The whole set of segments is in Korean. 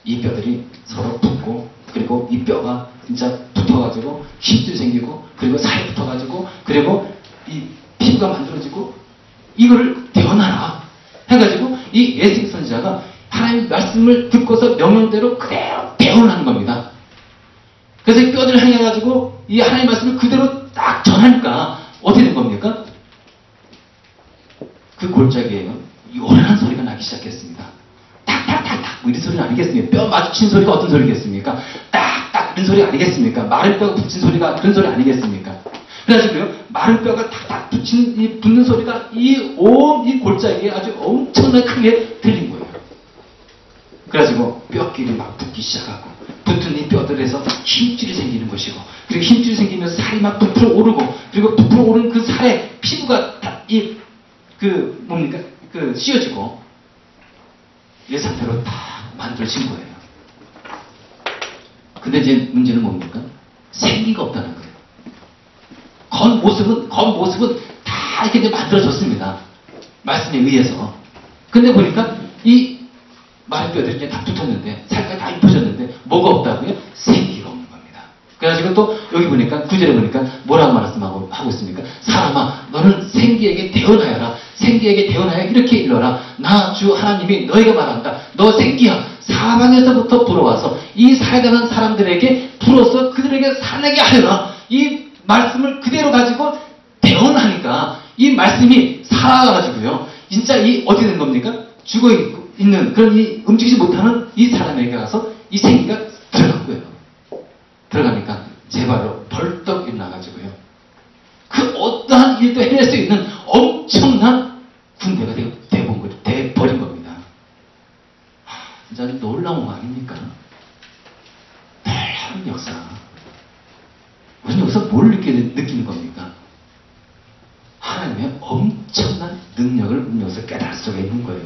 이 뼈들이 서로 붙고, 그리고 이 뼈가 진짜 붙어가지고 힘줄이 생기고, 그리고 살이 붙어가지고, 그리고 이 피부가 만들어지고, 이거를 대원하라 해가지고 이 에스겔 선지자가 하나님 말씀을 듣고서 명령대로 그대로 대원하는 겁니다. 그래서 이 뼈들을 향해가지고 이 하나님 말씀을 그대로 딱 전하니까 어떻게 된 겁니까? 그 골짜기에요, 요란한 소리가 나기 시작했습니다. 딱딱딱딱 뭐 이런 소리는 아니겠습니까? 뼈 마주친 소리가 어떤 소리겠습니까? 딱딱 이런 소리 아니겠습니까? 마른 뼈가 붙인 소리가 그런 소리 아니겠습니까? 그래가지고요, 마른 뼈가 탁탁 붙는 소리가 이 골짜기에 아주 엄청나게 크게 들린 거예요. 그래가지고 뼈끼리 막 붙기 시작하고, 붙은 이 뼈들에서 힘줄이 생기는 것이고, 그리고 힘줄이 생기면서 살이 막 부풀어 오르고, 그리고 부풀어 오른 그 살에 피부가 다 씌워지고, 이 상태로 다 만들어진 거예요. 근데 이제 문제는 뭡니까? 생기가 없다는 거예요. 겉모습은 다 이렇게 이제 만들어졌습니다. 말씀에 의해서. 근데 보니까 이 마른 뼈들이 이제 다 붙었는데, 살까지 다 입혀졌는데, 뭐가 없다고요? 생기가 없는 겁니다. 그래가지고 또 여기 보니까, 구절에 보니까 뭐라고 말씀하고 있습니까? 사람아, 너는 생기에게 대언하여라. 생기에게 대언하여 이렇게 일러라. 나 주 하나님이 너희가 말한다. 너 생기야. 사방에서부터 불어와서 이 살아가는 사람들에게 불어서 그들에게 살게 하여라. 이 말씀을 그대로 가지고 대언하니까 이 말씀이 살아가지고요, 진짜 이 어떻게 된 겁니까? 죽어있는 그런 이 움직이지 못하는 이 사람에게 가서 이 생기가 들어간 거예요. 들어가니까 제 발로 벌떡 일어나가지고요, 그 어떠한 일도 해낼 수 있는 엄청난 군대가 돼버린 겁니다. 진짜 놀라운 거 아닙니까? 놀라운 역사. 우리는 여기서 뭘 느끼는 겁니까? 하나님의 엄청난 능력을 우리 여기서 깨달을 수가 있는 거예요.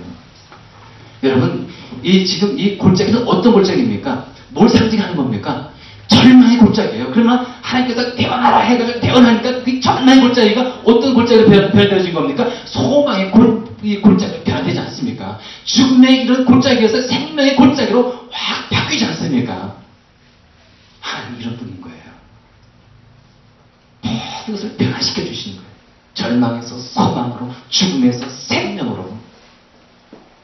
여러분, 지금 이 골짜기는 어떤 골짜기입니까? 뭘 상징하는 겁니까? 절망의 골짜기예요. 그러면 하나님께서 대언하라 해가지고 대언하니까 그 절망의 골짜기가 어떤 골짜기로 변화되어진 겁니까? 소망의 골짜기로 변화되지 않습니까? 죽음의 이런 골짜기에서 생명의 골짜기로 확 바뀌지 않습니까? 하나님 이런 분인 거예요. 모든 것을 변화시켜 주시는 거예요. 절망에서 소망으로, 죽음에서 생명으로.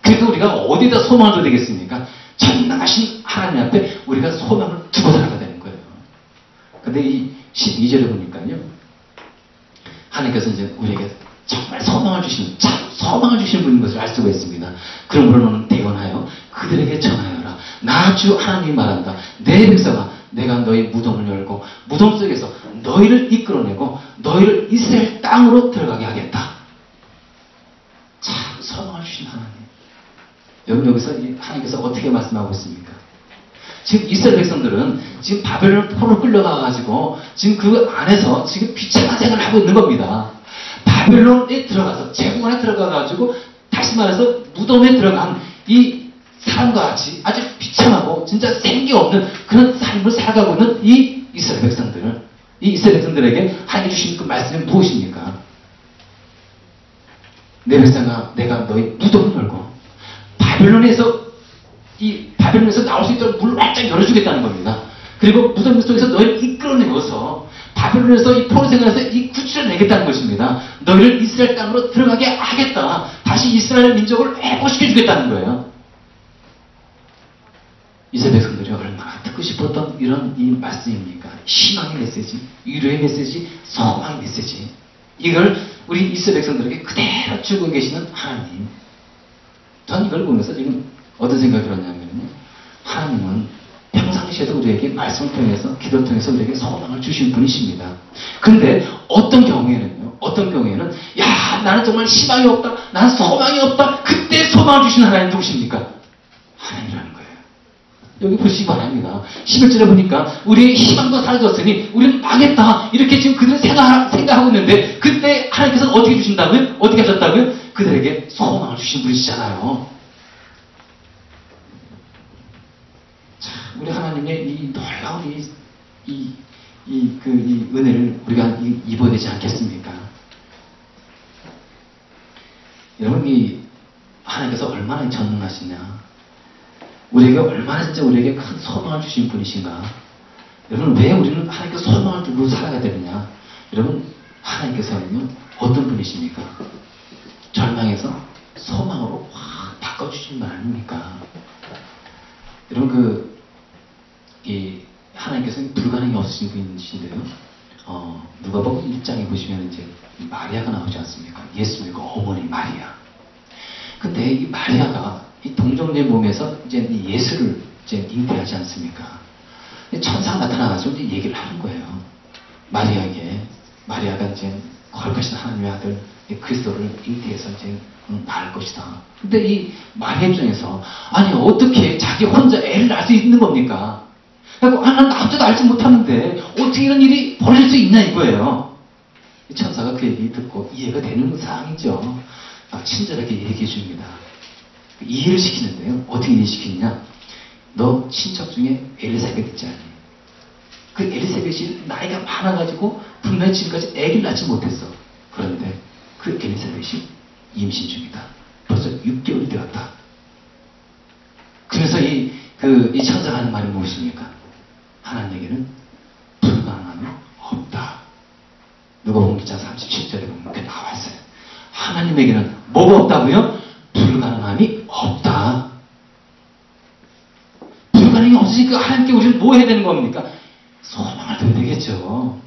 그래서 우리가 어디다 소망을 둬야 되겠습니까? 전능하신 하나님 앞에 우리가 소망을 두고 살아가야 되는 거예요. 근데 이 12절에 보니까요, 하나님께서 이제 우리에게 정말 소망을 주시는 분인 것을 알 수가 있습니다. 그러므로 너는 대언하여 그들에게 전하여라. 나 주 하나님이 말한다. 내 백성아, 내가 너희 무덤을 열고 무덤 속에서 너희를 이끌어내고 너희를 이스라엘 땅으로 들어가게 하겠다. 참 소망을 주신 하나님. 여기서 하나님께서 어떻게 말씀하고 있습니까? 지금 이스라엘 백성들은 지금 바벨론 포로 끌려가가지고 지금 그 안에서 지금 비참한 생활을 하고 있는 겁니다. 바벨론에 들어가서, 제국 안에 들어가가지고, 다시 말해서 무덤에 들어간 이 사람과 같이 아주 비참하고 진짜 생기 없는 그런 삶을 살아가고 있는 이 이스라엘 백성들에게 하나님이 주신 그 말씀이 무엇입니까? 내 백성아, 내가 너희 무덤을 열고 바벨론에서 나올 수 있도록 문을 활짝 열어주겠다는 겁니다. 그리고 무덤 속에서 너희를 이끌어내어서 바벨론에서 이 포로 생활에서 이 구출해내겠다는 것입니다. 너희를 이스라엘 땅으로 들어가게 하겠다. 다시 이스라엘 민족을 회복시켜주겠다는 거예요. 이스라엘 백성들이 얼마나 듣고 싶었던 이런 이 말씀입니까? 희망의 메시지, 위로의 메시지, 소망의 메시지. 이걸 우리 이스라엘 백성들에게 그대로 주고 계시는 하나님. 전 이걸 보면서 지금 어떤 생각이 들었냐면요, 하나님은 평상시에도 우리에게 말씀을 통해서, 기도를 통해서 우리에게 소망을 주신 분이십니다. 근데 어떤 경우에는 야, 나는 정말 희망이 없다, 나는 소망이 없다, 그때 소망을 주신 하나님 누구십니까? 하나님이라는 거예요. 여기 보시기 바랍니다. 11절에 보니까 우리의 희망도 사라졌으니 우리는 망했다, 이렇게 지금 그들은 생각하고 있는데, 그때 하나님께서는 어떻게 주신다고요? 어떻게 하셨다고요? 그들에게 소망을 주신 분이시잖아요. 자, 우리 하나님의 이 놀라운 이 은혜를 우리가 입어야 되지 않겠습니까? 여러분, 하나님께서 얼마나 전능하시냐. 우리에게 얼마나 진짜 우리에게 큰 소망을 주신 분이신가. 여러분, 왜 우리는 하나님께 소망을 두고 살아가야 되느냐. 여러분, 하나님께서는요 어떤 분이십니까? 절망에서 소망으로 확 바꿔주신 분 아닙니까? 여러분, 하나님께서는 불가능이 없으신 분이신데요. 누가복음 1장에 보시면 이제 마리아가 나오지 않습니까? 예수님과 어머니 마리아. 근데 이 마리아가 이 동정녀의 몸에서 이제 예수를 이제 잉태하지 않습니까? 천사가 나타나가지고 이제 얘기를 하는 거예요. 마리아가 이제 거룩하신 하나님의 아들 그리스도를 잉태해서 이제 낳을 것이다. 근데 이 마리아 입장에서 아니 어떻게 자기 혼자 애를 낳을 수 있는 겁니까? 그리고 난 남자도 알지 못하는데 어떻게 이런 일이 벌어질 수 있냐 이거예요. 이 천사가 그 얘기 듣고 이해가 되는 사항이죠. 친절하게 얘기해 줍니다. 이해를 시키는데요. 어떻게 이해시키느냐? 너 친척 중에 엘리사벳 있지 않니? 그 엘리사벳이 나이가 많아가지고 분명히 지금까지 애를 낳지 못했어. 그런데 그 엘리사벳이 임신 중이다. 벌써 6개월이 되었다. 그래서 이 천사가 하는 말이 무엇입니까? 하나님에게는 불가능함이 없다. 누가복음 1장 37절에 보면 그렇게 나와 있어요. 하나님에게는 뭐가 없다고요? 불가능함이 없다. 불가능이 없으니까 하나님께 우리는 뭐 해야 되는 겁니까? 소망을 둬야 되겠죠.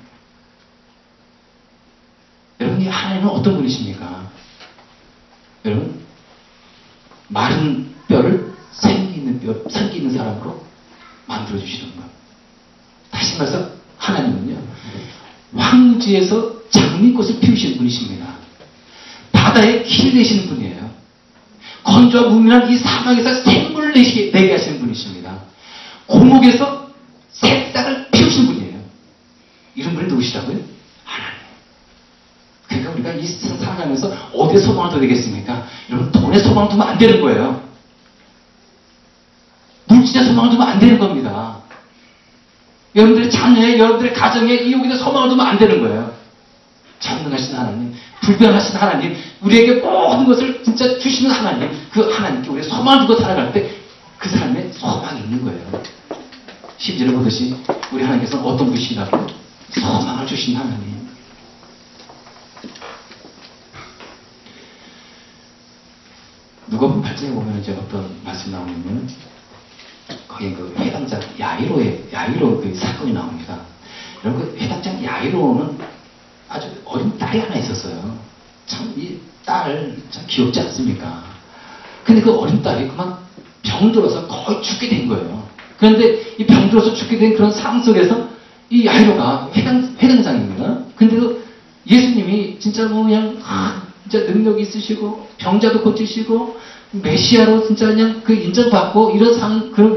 여러분, 하나님은 어떤 분이십니까? 여러분, 마른 뼈를 생기 있는 사람으로 만들어주시는 것. 다시 말해서 하나님은요, 황무지에서 장미꽃을 피우시는 분이십니다. 바다에 길 내시는 분이에요. 건조한 무민한 이 사막에서 샘물을 내게 하시는 분이십니다. 고목에서 새싹을 피우신 분이에요. 이런 분이 누구시라고요? 하나님. 그러니까 우리가 이 세상 살아가면서 어디에 소망을 둬야 되겠습니까? 여러분, 돈에 소망을 두면 안 되는 거예요. 물질에 소망을 두면 안 되는 겁니다. 여러분들의 자녀에, 여러분들의 가정에, 이웃에 소망을 두면 안 되는 거예요. 전능하신 하나님, 불변하신 하나님, 우리에게 모든 것을 진짜 주시는 하나님, 그 하나님께 우리가 소망을 두고 살아갈 때 그 삶에 소망이 있는 거예요. 10절에 보듯이 우리 하나님께서는 어떤 분이시라고? 소망을 주신 하나님. 누가복음 8장에 보면 이제 어떤 말씀이 나오냐면 거기 그 회당장 야이로 그 사건이 나옵니다. 여러분, 그 회당장 야이로는 아주 어린 딸이 하나 있었어요. 참 이 딸 참 귀엽지 않습니까? 근데 그 어린 딸이 그만 병들어서 거의 죽게 된 거예요. 그런데 이 병들어서 죽게 된 그런 상황 속에서 이 야이로가 회당장입니다. 근데도 예수님이 진짜 뭐 그냥 진짜 능력이 있으시고 병자도 고치시고 메시아로 진짜 그냥 그 인정받고 이런 그런